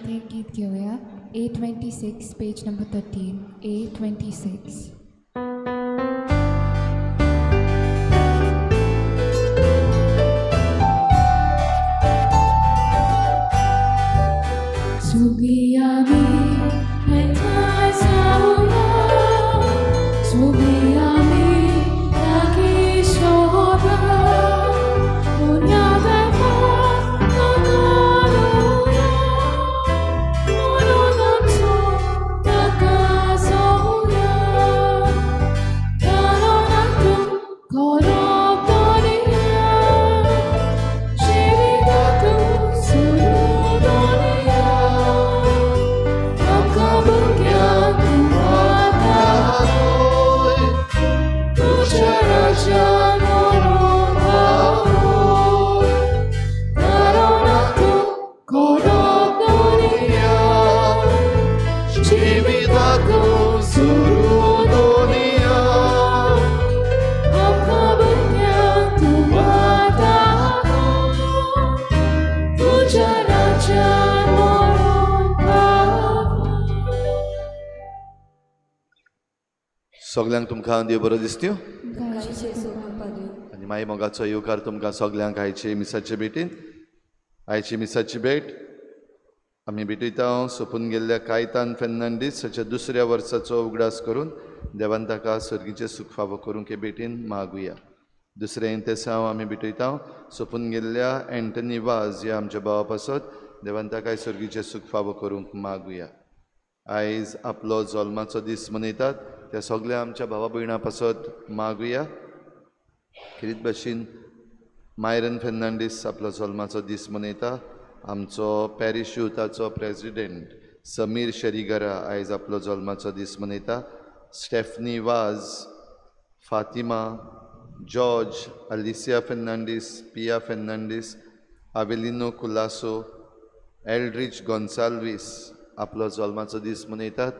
एक गीत घेऊया. A26 page number 13. A26. सगळ्यांक तुमकां देव बरो दिसत्यो आनी मागीर मोगाचो येवकार तुमकां सगळ्यांक आयचे मिसाचे भेटीन. आयची मिसाची भेट आमी भेटयता सोंपून गेल्ल्या कायतान फेर्नांडीसाच्या दुसऱ्या वर्साचो उगडास करून देवान ताका सर्गीचे सुख फावो करूंक हे भेटीन मागुया. दुसरें इंतेसांव आमी भेटयता सोंपून गेल्ल्या एंटनी वाज ह्या आमच्या भावा पासत देवान ताकाय सर्गीचे सुख फावो करूंक मागुया. आयज आपलो जल्माचो दीस मनयतात त्या सगळ्या आमच्या भावा भयणां पासत मागुया. खेरीत भाशेन मायरन फेर्नांडीस आपलो जल्माचो दीस मनयता. आमचो पॅरिश युथाचो प्रेसिडेंट समीर शेरीगरा आयज आपलो जल्माचो दीस मनयता. Stephanie Vaz, Fatima, George, Alicia Fernandes, Pia Fernandes, Avelino Colaco, Eldrich Gonsalves आपलो जल्माचो दीस मनयतात.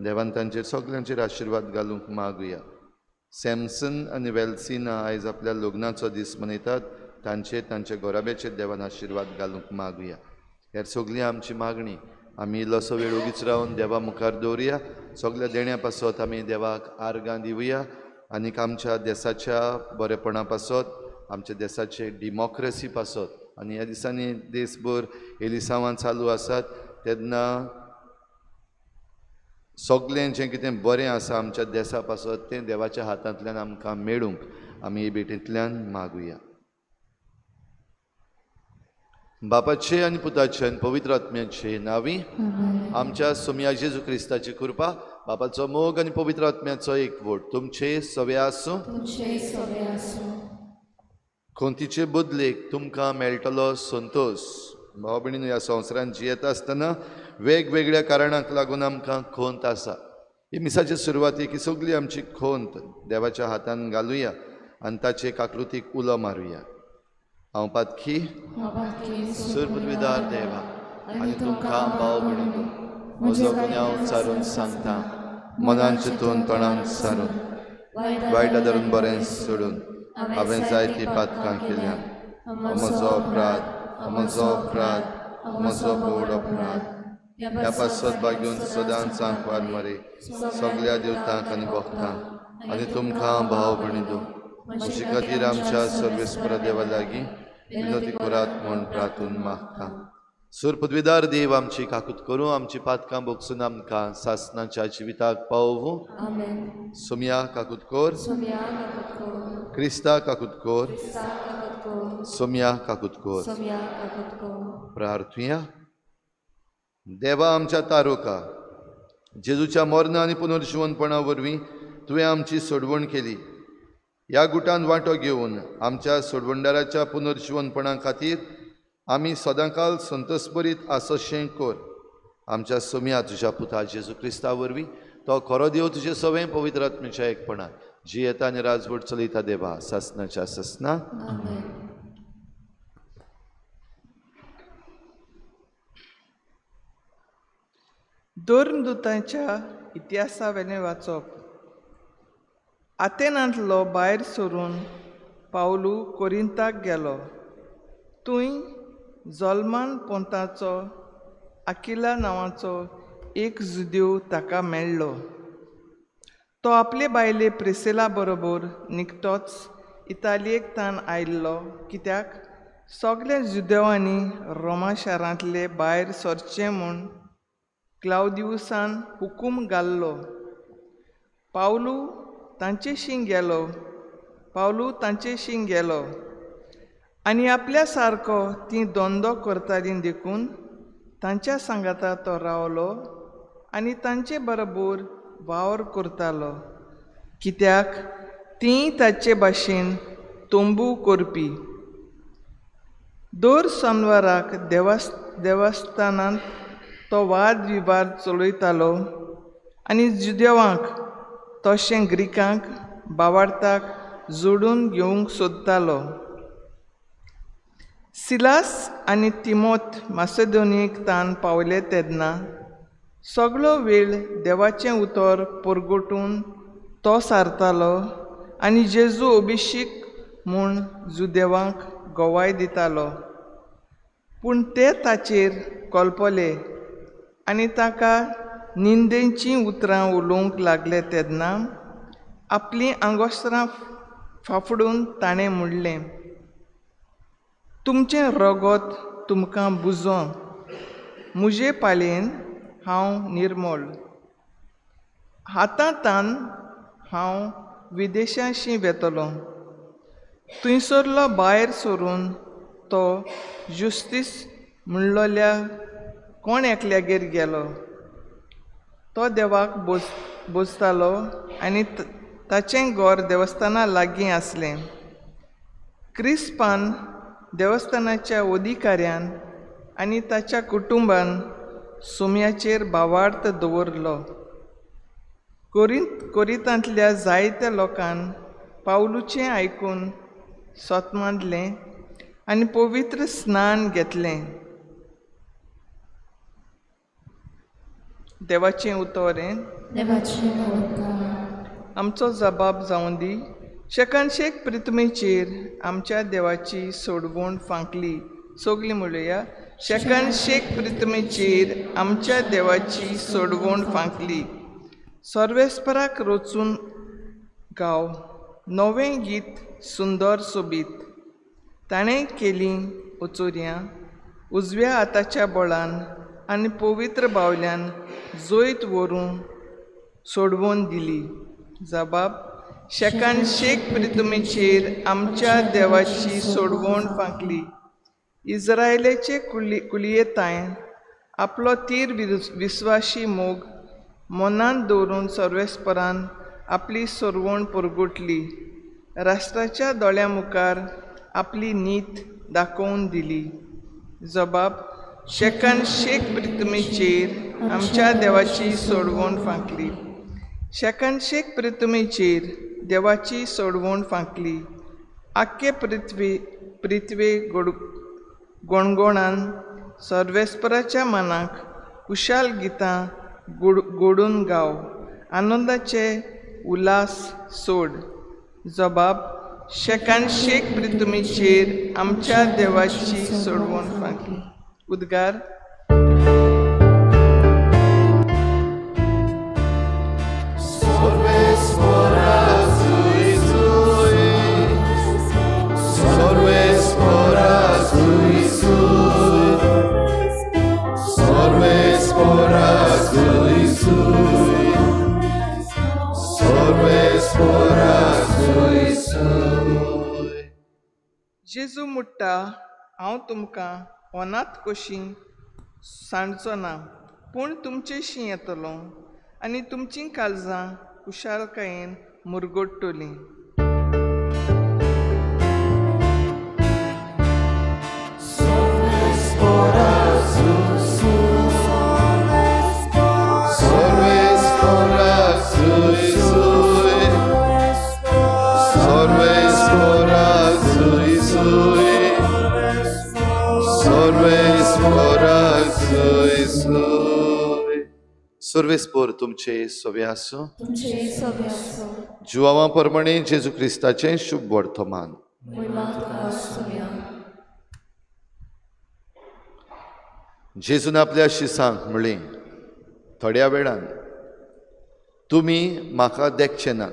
देवान तांचेर सगळ्यांचेर आशिर्वाद घालूंक मागुया. सॅमसन आनी वेल्सिना आयज आपल्या लग्नाचो दीस मनयतात. तांच्या गोराब्याचेर देवान आशिर्वाद घालूंक मागुया. हेर सगळी आमची मागणी आमी इल्लोसो वेळ ओगीच रावन देवा मुखार दवरुया. सगळ्या देण्या पासत आमी देवाक आर्गां दिवया आनीक आमच्या देशाच्या बरेपणा पासत आमच्या देशाचे डेमोक्रेसी पासत आनी ह्या दिसांनी देशभर एलिसांवां चालू आसात तेन्ना सगळें जें कितें बरें आसा आमच्या देशा पासत तें देवाच्या हातांतल्यान आमकां मेळूंक आमी हे भेटींतल्यान मागुया. बापाचे आनी पुताचे आनी पवित्र आत्म्याचे नांवी आमच्या सोम्या जेजू क्रिस्ताची कृपा बापाचो मोग आनी पवित्र आत्म्याचो एकवट तुमचे सवे आसूं. खोंतीचे बदलेक तुमकां मेळटलो संतोष. भाव भयणीनो, ह्या संवसारांत जियेता आसतना वेगवेगळ्या कारणांक लागून आमकां खोंत आसा. ही मिसाचे सुरवातेक ही सगळी आमची खोंत देवाच्या हातान घालुया आनी ताचे काकृतीक उलो मारुया. हांव पातखी सुरपदवीदार देवा आनी तुमकां भाव भयणीनो म्हजो गुन्यांव चारून सांगता. मनान चिंतून तोंडान सारून वायटा धरून बरें सोडून हांवें जायतीं पातकां केल्यां. म्हजो अपराध म्हजो बोड अपराध. ह्या पासत बागेवन सदांच सांकवार मारी सगळ्या देवतांक आनी भक्तांक आनी तुमकां भाव भयणीनो म्हजे खातीर आमच्या सर्वेस्परा देवा लागीं विनोती करात म्हूण प्रार्थून मागता. सूर पदवीदार देव आमची काकूत करूं आमची पातकां भोगसून आमकां सासणाच्या जिविताक पावूं. सोम्या काकूत कोर, क्रिस्ता काकूत कोर, सोम्या काकूत कोर. प्रार्थुया. देवा आमच्या तारोका, जेजूच्या मरण आनी पुनर्जीवनपणा वरवीं तुवें आमची सोडवण केली. ह्या गुटान वांटो घेवन आमच्या सोडवणदाराच्या पुनर्जीवनपणा खातीर आमी सदांकाल संतोषभरीत आसोशें कोर. आमच्या सोम्या तुज्या पुता जेजू क्रिस्ता वरवीं तो खरो देव तुजे सवें पवित्र आत्म्याच्या एकपणान जियेता आनी राजवट चलयता देवा सासणाच्या सासना. दोर्मदूतांच्या इतिहासा वेलें वाचप. आतेनांतलो भायर सरून पावलू कोरिंताक गेलो. थंय जल्मान पोंताचो आकिला नांवाचो एक जुदेव ताका मेळ्ळो. तो आपले बायले प्रिसिला बरोबर निकटोच इतालियेक तान आयिल्लो, कित्याक सगल्या जुदेवांनी रोमा शारांतले भायर सरचें म्हूण क्लाउदियुसान हुकूम घाल्लो. पावलू तांचेशी गेलो आनी आपल्या सारको ती धंदो करतालीं देखून तांच्या सांगाता तो रावलो आनी तांचे बरोबर वावर करतालो, कित्याक तीं ताचे भाशेन तोंबू करपी. दर सोनवाराक देवस्थानांत तो वाद विवाद चलयतालो आनी जुदेवांक तशें ग्रीकांक भावार्थाक जोडून घेवंक सोदतालो. सिलास आनी तिमोथ मासेदोनियेक तान पावले तेन्ना सगळो वेळ देवाचें उतर परगटून तो सारतालो आनी जेजू अभिशीक म्हूण जुदेवांक गोवाय दितालो. पूण ते ताचेर कळपले आनी ताका निंदेचीं उतरां उलोवंक लागले तेन्ना आपलीं आंगोस्त्रां फाफडून ताणें म्हणलें, तुमचें रगत तुमकां बुजो, म्हजे पालयेन हांव निर्मोल. आतां हांव विदेशांशी वेतलों. थंयसरलो भायर सरून तो जुस्तीस म्हणलोल्या कोण एकल्यागेर गेलो. तो देवाक बोजतालो आनी ताचें घर देवस्थाना लागीं आसलें. क्रिस्पान देवस्थानाच्या अधिकाऱ्यान आनी ताच्या कुटुंबान सुम्याचेर भावार्थ दवरलो. कोरिंतांतल्या जायत्या लोकांन पावलूचें आयकून सोतमांदलें आनी पवित्र स्नान घेतलें. देवाचें उतोरें आमचो जबाब जावं दी. शेकानशेक प्रितमेचेर आमच्या देवाची सोडवण फांकली. सगळीं म्हणुया, शेकानशेक प्रितमेचेर आमच्या देवाची सोडवण फांकली. सर्वेस्पराक रचून गाव नवें गीत सुंदर सोबीत. ताणें केलीं ओचोऱ्यां उजव्या हाताच्या बोळान आनी पवित्र बावल्यान जोयत व्हरून सोडवून दिली. जबाब, शेकानशेक प्रितमेचेर आमच्या देवाची सोडवण फांकली. इस्रायेलाचे कुलियेतायेन आपलो तीर विस्वाशी मोग मनांत दवरून सर्वेस्परान आपली सोडवण परगटली. राष्ट्राच्या दोळ्या मुखार आपली नीत दाखोवन दिली. जबाब, शेकानशेक प्रितमेचेर आमच्या देवाची सोडवण फांकली. शेकानशेक प्रितमेचेर देवाची सोडवण फांकली. आख्खे पृथ्वे गोणगोणान सर्वेस्पराच्या मनाक कुशाल गितां गोडून गाव. आनंदाचे उल्हास सोड. जबाब, शेकानशेक प्रितमेचेर आमच्या देवाची सोडवण फांकली. उद्गार. जेजू म्हणटा, हांव तुमकां अनाथ कशीं सांडचो ना, पूण तुमचेशीं येतलो आनी तुमचीं काळजां कुशालकायेन मुरगडटलीं. सर्वेस्पोर तुमचे सोवे आसो. जुवावां प्रमाणे जेजू क्रिस्ताचें शुभ वर्तमान. जेजून आपल्या शिसांक म्हणलें, थोड्या वेळान तुमी म्हाका देखचे ना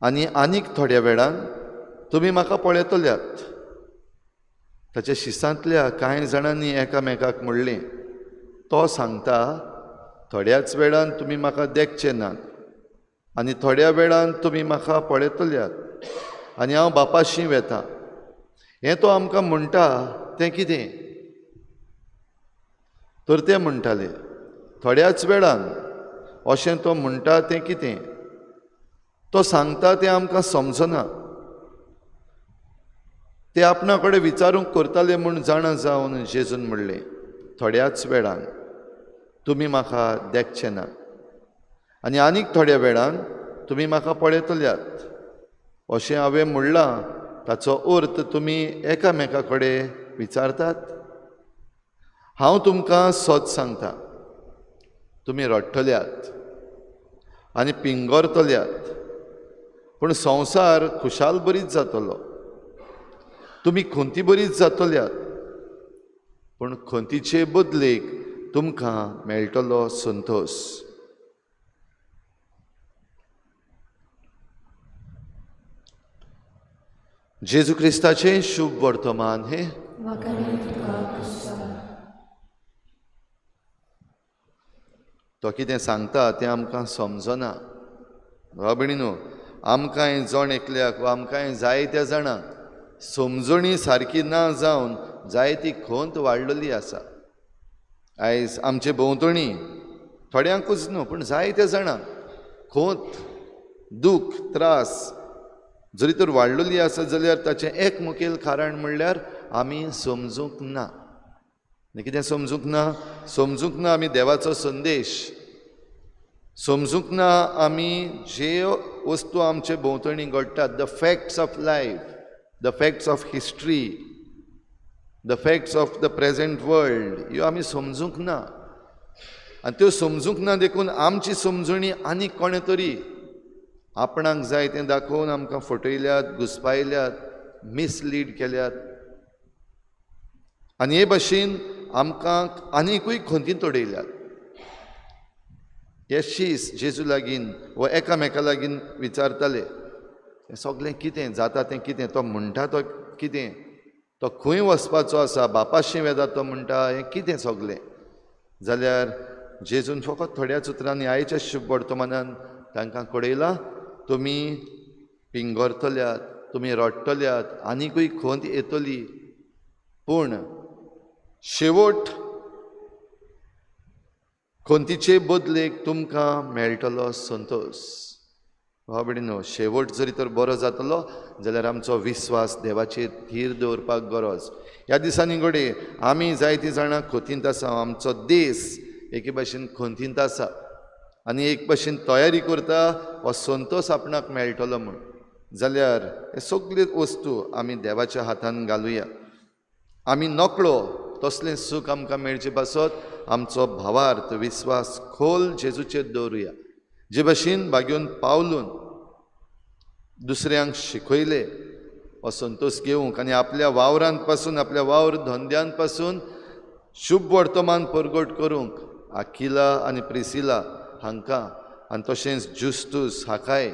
आनी आनीक थोड्या वेळान तुमी म्हाका पळयतल्यात. ताच्या शिसांतल्या कांय जाणांनी एकामेकाक म्हणलें, तो सांगता थोड्याच वेळान तुमी म्हाका देखचे नात आनी थोड्या वेळान तुमी म्हाका पळयतल्यात आनी हांव बापाशी वेतां. हें तो आमकां म्हणटा तें कितें? तर ते म्हणटाले, थोड्याच वेळान अशें तो म्हणटा तें कितें? तो सांगता तें आमकां समजना. ते आपणा कडेन विचारूंक करताले म्हूण जाणा जावन जेजून म्हणलें, थोड्याच वेळान तुमी म्हाका देखचे ना आनी आनीक थोड्या वेळान तुमी म्हाका पळयतल्यात. अशें हांवें म्हणलां ताचो अर्थ तुमी एकामेका कडेन विचारतात. हांव तुमकां सच सांगता, तुमी रडटल्यात आनी पिंगोरतल्यात, पूण संवसार खुशाल बरीच जातलो. तुमी खोंती बरीच जातल्यात, पूण खोंतीचे बदलेक तुमकां मेळटलो संतोश. जेजू क्रिस्ताचें शुभ वर्तमान हे तो कितें सांगता तें आमकां समजना. भयणीनो, आमकांय जण एकल्याक वा आमकांय जायत्या जाणांक समजणी सारकी ना जावन जायती खोंत वाडलेली आसा. आयज आमचे भोंवतणी थोड्यांकूच न्हू पूण जायत्या जाणांक खोंत, दूख, त्रास जरी तर वाडलेली आसा जाल्यार ताचें एक मुखेल कारण म्हणल्यार आमी समजूंक ना. कितें समजूंक ना? समजूंक ना आमी देवाचो संदेश, समजूंक ना आमी जे वस्तू आमचे भोंवतणी घडटात, the facts of life, the facts of history, the facts of the present world, ह्यो आमी समजूंक ना. आनी त्यो समजूंक ना देखून आमची समजणी आनी कोणे तरी आपणाक जाय तें दाखोवन आमकां फटयल्यात, घुस्पायल्यात, मिसलीड केल्यात आनी हे भाशेन आमकां आनिकूय खोंतीन तोडयल्यात. हे शीस जेजू लागीं वा एकामेका लागीं विचारताले, हें सगळें कितें जाता तें कितें? तो म्हणटा तो कितें? तो खंय वचपाचो आसा? बापाशी वेता तो म्हणटा, हें कितें सगळें? जाल्यार जेजून फकत थोड्याच उतरांनी आयच्या शुभ वर्तमानान तांकां कळयलां, तुमी पिंगोरतल्यात, तुमी रडटल्यात, आनिकूय खोंत येतली, पूण शेवट खोंतीचे बदलेक तुमकां मेळटलो संतोश. भावभयणीनो, शेवट जरी तर बरो जातलो जाल्यार आमचो विस्वास देवाचेर धीर दवरपाक गरज. ह्या दिसांनी घडये आमी जायतीं जाणां खोंतींत आसा, आमचो देश एके भाशेन खोंतींत आसा आनी एक भाशेन तयारी करता हो संतोश आपणाक मेळटलो म्हूण. जाल्यार हे सगळे वस्तू आमी देवाच्या हातान घालुया. आमी नकळो तसलें सूख आमकां मेळचे पासत आमचो भावार्थ विस्वास खोल जेजूचेर दवरुया. जे भाशेन बागेवन पावलून दुसऱ्यांक शिकयले हो संतोश घेवंक आनी आपल्या वावरांत पासून, आपल्या वावर धंद्यान पासून शुभ वर्तमान परगट करूंक आकिला आनी प्रिसिला हांकां आनी तशेंच जुस्तूस हाकाय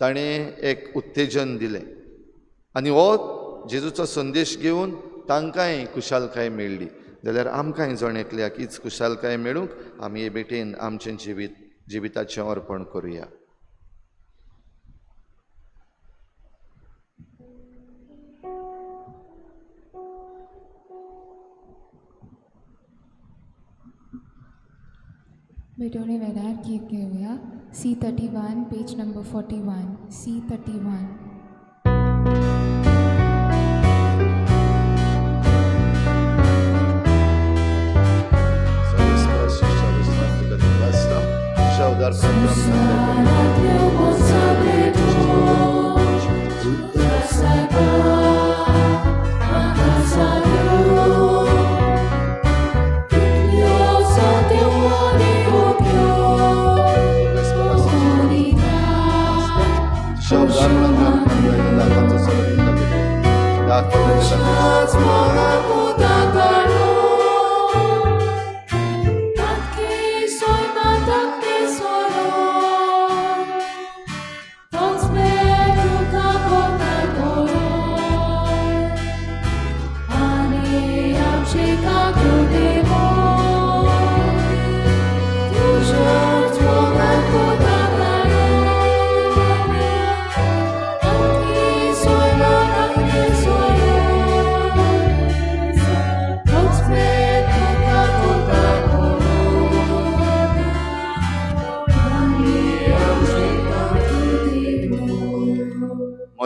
ताणें एक उत्तेजन दिलें आनी हो जेजूचो संदेश घेवन तांकांय खुशालकाय मेळ्ळी. जाल्यार आमकांय जण एकल्याक हीच खुशालकाय मेळूंक आमी हे भेटेन आमचें जिविताचें अर्पण करुया. भेटवणे वेळार गीत घेऊया. C31 page number 41. C31.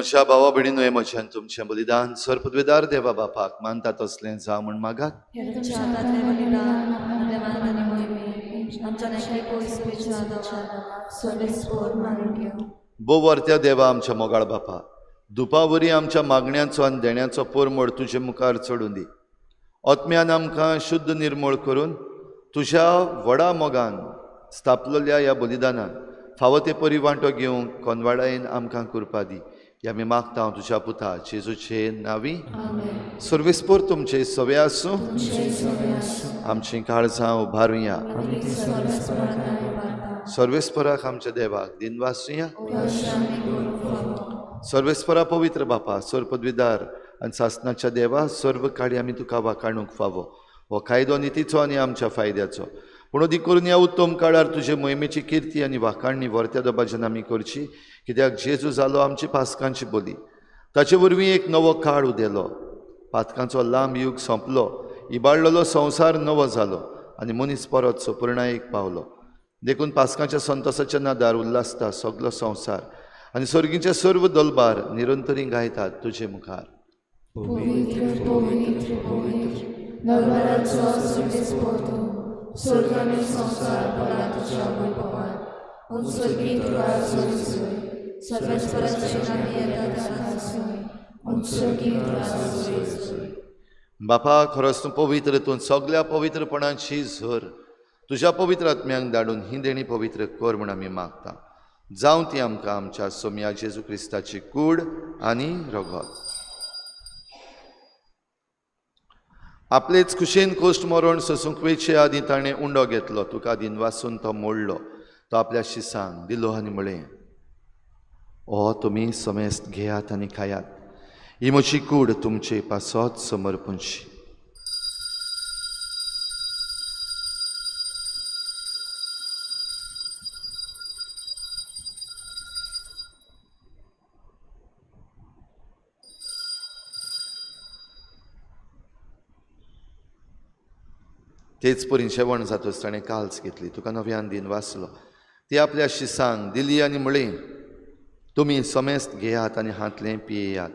म्हज्या भावा भयणीनो हे म्हज्यान तुमचें बलिदान सर्पद्वेदार देवा बापाक मानता तसलें जावं म्हण मागात. तुमच्या हातांतलें बलिदान आपल्या मानांनी मोहिमेन आमच्या नेके पयस पयस सर्वेस्पोर मानून घेव. बोवर्त्या देवा आमच्या मोगाळ बापा, दुपावरी आमच्या मागण्यांचो आनी देण्याचो पोरमोड तुजे मुखार चडून दी. आत्म्यान आमकां शुद्ध निर्मळ करून तुज्या व्हडा मोगान स्थापलेल्या ह्या बलिदानान फावो ते परी वांटो घेवंक कोनवाडायेन आमकां कृपा दी. ह्या आमी मागता हांव तुज्या पुता जेजूचे नांवी. सर्वेस्पोर तुमचे सवे आसूं, आमची काळजां उबारुया. सर्वेस्पराक आमच्या देवाक दिन वासुया. सर्वेस्परा पवित्र बापा, सर्पद्विदार आनी सासणाच्या देवा, सर्व काळी आमी तुका वाखाणूंक फावो. हो कायदो नितीचो आनी आमच्या फायद्याचो. पूण अदी करून ह्या उत्तम काळार तुजे मोहिमेची किर्ती आनी वाखाणणी वर्त्या दबाज्यान आमी करची, कित्याक जेजू जालो आमची पासकांची बोली. ताचे वरवीं एक नवो काळ उदेलो. पातकांचो लांब युग सोंपलो, इबाडलेलो संवसार नवो जालो आनी मनीस परत सुपर्णायेक पावलो. देखून पासकांच्या संतोसाच्या नादार उल्हासता सगलो संवसार आनी सर्गीचे सर्व दलबार निरंतरी गायतात तुजे मुखार. पवित्र पवित्र पवित्र दरबाराचो सर्वेस्पोर तूं, स्वर्ग आनी संवसार भला तुज्या वैभवान. उत्सर्गीत तुळा सोय सोय, सर्वेस्पराचे नांवी येता त्या सोय. उत्सर्गीत तुळा सोय सोय. बापा, खरोच तूं पवित्र, तूं सगल्या पवित्रपणाची झर तुज्या पवित्र आत्म्यांक धाडून ही देणी पवित्र कर म्हूण आमी मागता. जावं ती आमकां आमच्या सोम्या जेजू क्रिस्ताची कूड आनी रगत. आपलेच कुशेन कोश्ट मरण सोसूंक वेचे आदी ताणें उंडो घेतलो. तुका दिन वासून तो मोडलो. तो आपल्या शिसांक दिलो आनी म्हळें, हो तुमी समेस्त घेयात आनी खायात. ही म्हजी कूड तुमचे पासत समर्पणची. तेच परीन शेवण जातच ताणें काल्स घेतली. तुका नव्यान दिन वाचलो. ती आपल्या शिसांक दिली आनी म्हळें, तुमी समेस्त घेयात आनी हातलें पियेयात.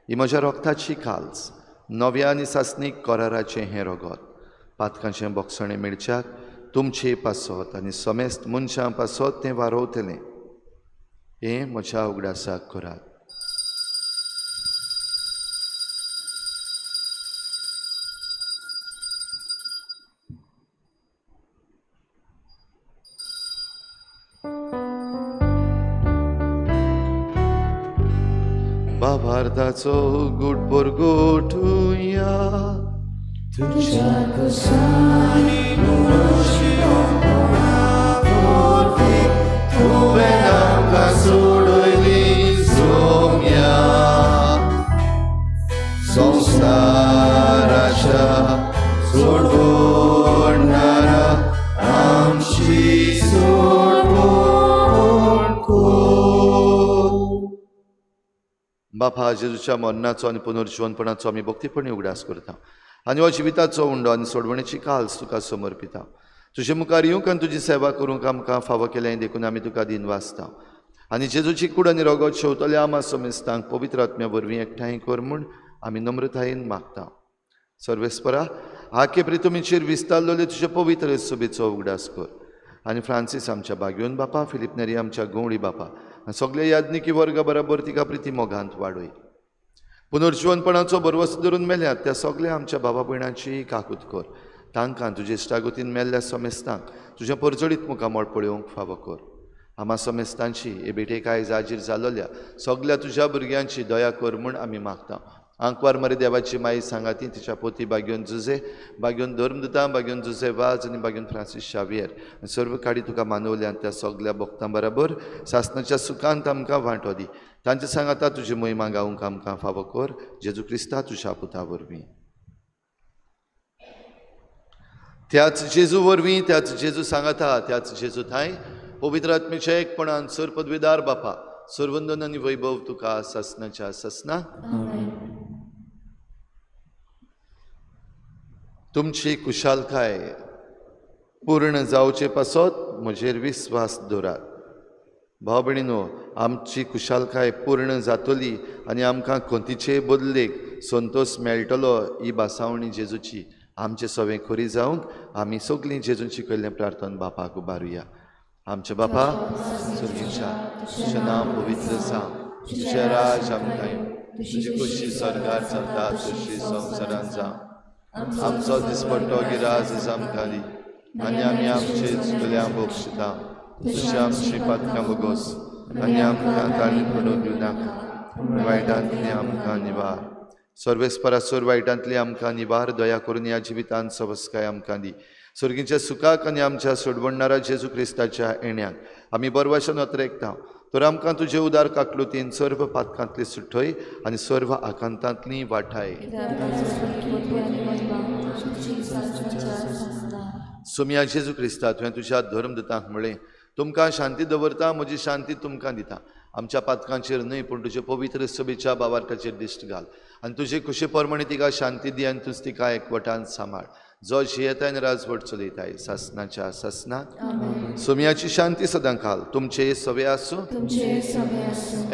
ही म्हज्या रोगताची काल्स, नव्या आनी सासणीक कराराचें हें रगत. पातकांचें बोगसणें मेळच्याक तुमचे पासत आनी समेस्त मनशां पासत तें वारोवतलें. हें म्हज्या उगडासाक करात. बाबार्दाचो गूट परगोटुया. तुझ्या कुशानी तुवें आमकां सोडली सोम्या संवसाराच्या सोडवणारा आमची सोडवण कर. बापा, जेजूच्या मरणाचो आनी पुनर्जीवनपणाचो आमी भक्तीपणी उगडास करता आनी हो जिविताचो उंडो आनी सोडवणेची काल्स तुका समर्पिता. तुजे मुखार येवंक आनी तुजी सेवा करूंक आमकां फावो केलें देखून आमी तुका दिन वाचता. आनी जेजूची कूड आनी रगत शेवतल्या आमा समेस्तांक पवित्र आत्म्या वरवीं एकठांय कर म्हूण आमी नम्रतायेन मागता. सर्वेस्परा, आखे प्रितुमीचेर विस्तारलेले तुजे पवित्र सुबेचो उगडास कर. आनी फ्रांसीस आमच्या बागयोन बापा, फिलिप नेरी आमच्या गवळी बापा, सगळे याज्ञिकी वर्गा बरोबर तिका प्रिती मोगांत वाडय. पुनर्जीवनपणाचो बरवस धरून मेल्यात त्या सगळ्या आमच्या भावा भयणांची काकूत कर. तांकां तुजे इश्टागतीन मेल्ल्या समेस्तांक तुज्या परजडीत मुखामळ पळोवंक फावो कर. आमा समेस्तांची हे बेटेक आयज आजीर जालोल्या सगळ्या तुज्या भुरग्यांची दया कर म्हूण आमी मागता. आंकवार मरे देवाची माई सांगाती, तिच्या पोती बागयोन जुजे, बागयोन धर्मदुतां, बागयोन जुजे वाज आनी बागयोन फ्रांसीस शावियर सर्व काडी तुका मानवल्यान त्या सगळ्या भक्तां बरोबर सासणाच्या सुखांत आमकां वांटो दी. तांचे सांगाता तुजी मोहिमा गावंक आमकां फावो कर. जेजू क्रिस्ता तुज्या पुता वरवीं. त्याच जेजू वरवीं, त्याच जेजू सांगाता, त्याच जेजू थंय पवित्र आत्मेच्या एकपणान सर्पद्वेदार बापा, सर्वंदन आनी वैभव तुका सासणाच्या सासना. तुमची कुशालकाय पूर्ण जावचे पासत म्हजेर विस्वास दवरात. भाव भयणीनो, आमची कुशालकाय पूर्ण जातली आनी आमकां खोतीचे बदलेक संतोष मेळटलो ही भासावणी जेजूची आमचे सगळें खरी जावंक आमी सगळीं जेजून शिकयल्लें प्रार्थना बापाक उबारुया. आमचे बापा सुर्गीच्या, तुजें नांव पवित्र जावं, तुजें राज आमकां येवं, तुजी खुशी स्वर्गार जाता तशी संवसारांत जावं. आमचो दिसपट्टो गिराज आज आमकां दी आनी आमी आमचे चुकल्यांक बक्षिता. तशी आमची पातकां बगोस आनी आमकां ताणीं पडूंक दिवं नाका, वायटांतली आमकां निवार. सर्वेस्परासोर वायटांतली आमकां निवार, दया करून ह्या जिवितांत सवस्काय आमकां दी. सुर्गीच्या सुखाक आनी आमच्या सोडवणारा जेजू क्रिस्ताच्या येण्याक आमी बरवाशेन नोतरेकता. तर आमकां तुजे उदार काकलुतीन सर्व पातकांतली सुटय आनी सर्व आकांतांतली वाटाय. सोम्या जेजू क्रिस्ता, तुवें तुज्या धर्मदूतांक म्हळें, तुमकां शांती दवरता, म्हजी शांती तुमकां दिता. आमच्या पातकांचेर न्हय पूण तुजे पवित्र सभेच्या बावार्थाचेर दिश्ट घाल आनी तुजे खुशी परमणी तिका शांती दी आनी तुज तिका एकवटान सांबाळ. जो जियेताय राजवट चलयताय सासनाच्या सासनाक. सोम्याची शांती सदां घाल. तुमचे सवे आसूं,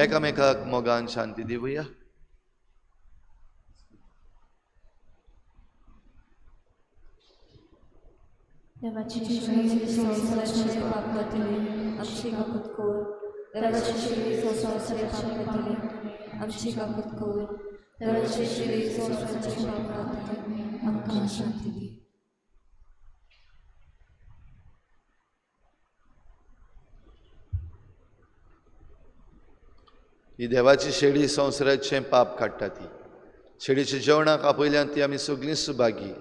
एकामेकाक मोगान शांती दिवया. देवाची संवसाराचे पाप घातले आमची काकूत कोर. देवाची संवसाराचे पाप घातले आमची काकूत कोर. देवाची संवसाराचे पाप घातले आमकां शांती दी. ही देवाची शेळी संवसाराचे पाप काडटा. ती शेळीच्या जेवणाक आपयल्यान ती आमी सगळीं सुभागी.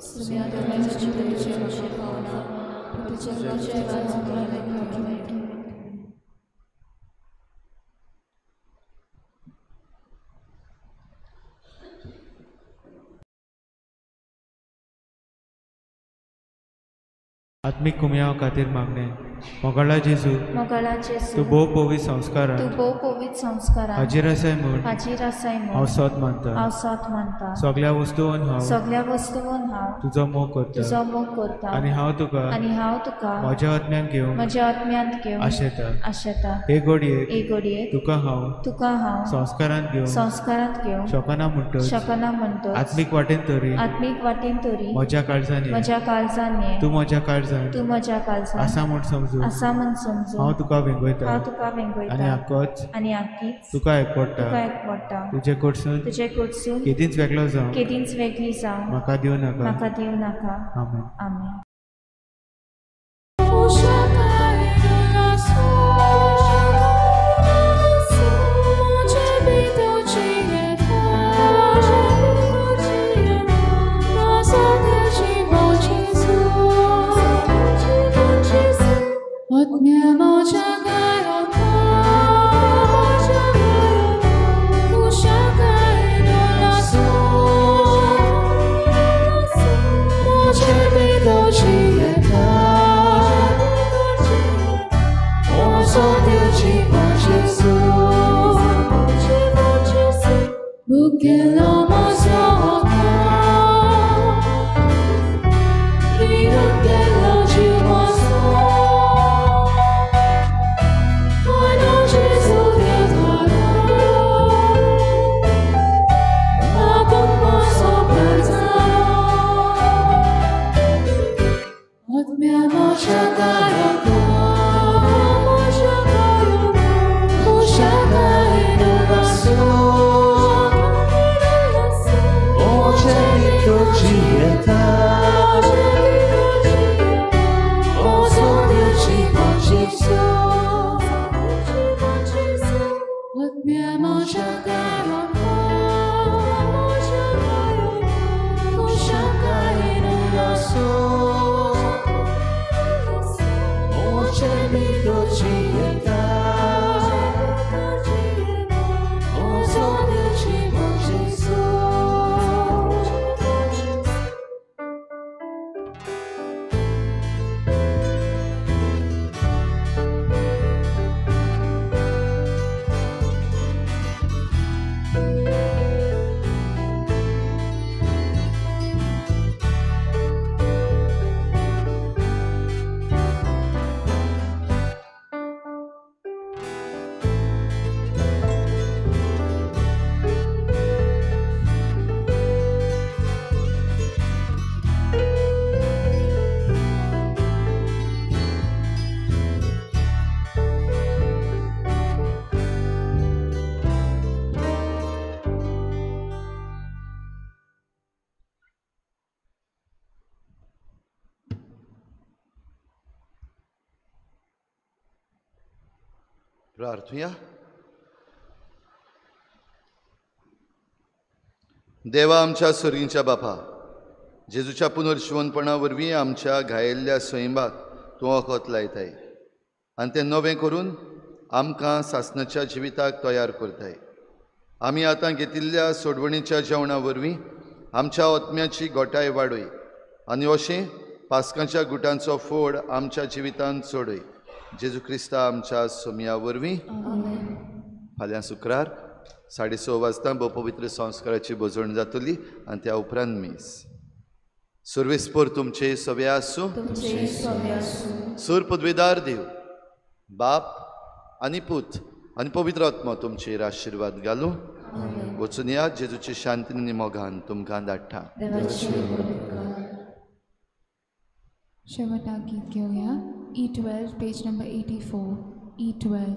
आत्मिक कुमयाव खातीर मागणे. मोगाळा जेजू, तूं भोव पवित्र संस्कारांत हाजीर आसाय म्हूण हांव सत मानता. सगळ्या वस्तूंवन हांव तुजो मोग करता आनी हांव तुका म्हज्या आत्म्यांत घेवंक आशेता. हे घडयेक तुका हांव संस्कारांत घेवंक शकना म्हणटच आत्मीक वाटेन तरी म्हज्या काळजांनी तूं म्हज्या काळजांत आसा म्हूण समजून हांव तुका वेंगयता आनी आख्खीच तुका एकवडटा. तुजे कडसून केदींच वेगळी जावं म्हाका दिवं नाका. आमेन. प्रार्थुया. देवा आमच्या सर्गीच्या बापा, जेजूच्या पुनर्शिवणपणा वरवीं आमच्या घायिल्ल्या सैमाक तूं वखद लायताय आनी तें नवें करून आमकां सासणाच्या जिविताक तयार करताय. आमी आतां घेतिल्ल्या सोडवणीच्या जेवणा वरवीं आमच्या आत्म्याची गोटाय वाडय आनी अशें पास्काच्या गुटांचो फोड आमच्या जिवितांत सोडय. जेजू क्रिस्ता आमच्या सोमया वरवीं. फाल्यां शुक्रार 6:30 वाजता पवित्र संस्काराची बोजवण जातली आनी त्या उपरांत मीस. सुर्वेस्पोर तुमचे सवे आसूं. सूर पदवेदार देव बाप आनी पूत आनी पवित्र आत्मा तुमचेर आशिर्वाद घालूं. वचून या. जेजूची शांतीन आनी मोगान तुमकां धाडटा. शेवटा गीत घेऊया. E12 page number 84. E12.